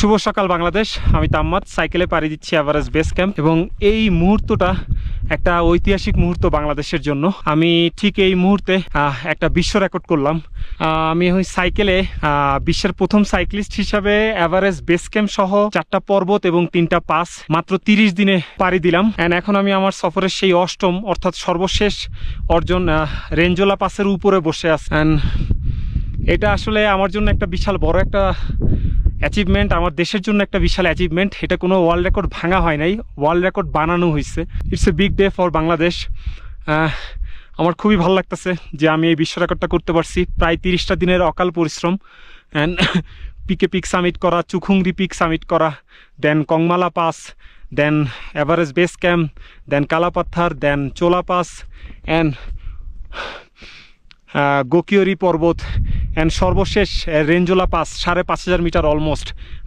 শুভ সকাল বাংলাদেশ, আমি তাম্মাদ সাইকেলে পাড়ি দিচ্ছি এভারেস্ট বেস ক্যাম্প এবং এই মুহূর্তটা একটা ঐতিহাসিক মুহূর্ত বাংলাদেশের জন্য। আমি ঠিক এই মুহূর্তে একটা বিশ্ব রেকর্ড করলাম। আমি ওই সাইকেলে বিশ্বের প্রথম সাইক্লিস্ট হিসাবে এভারেস্ট বেস ক্যাম্প সহ 4টা পর্বত এবং 3টা পাস মাত্র 30 দিনে পাড়ি দিলাম। অ্যান্ড এখন আমি আমার সফরের সেই অষ্টম অর্থাৎ সর্বশেষ অর্জন রেঞ্জোলা পাসের উপরে বসে আছি। অ্যান্ড এটা আসলে আমার জন্য একটা বিশাল বড় একটা অ্যাচিভমেন্ট, আমার দেশের জন্য একটা বিশাল অ্যাচিভমেন্ট। এটা কোনো ওয়ার্ল্ড রেকর্ড ভাঙা হয় নাই, ওয়ার্ল্ড রেকর্ড বানানো হয়েছে। It's a big day for Bangladesh. আমার খুবই ভালো লাগতেছে যে আমি এই বিশ্ব রেকর্ডটা করতে পারছি। প্রায় 30টা দিনের অকাল পরিশ্রম। অ্যান্ড পিকে পিক সামিট করা, চুখুংরি পিক সামিট করা, then Kongma La pass, then Everest base camp, then Kala Patthar, then Cho La pass, and Gokyo Ri পর্বত, অ্যান্ড সর্বশেষ রেঞ্জোলা পাস 5,500 মিটার অলমোস্ট।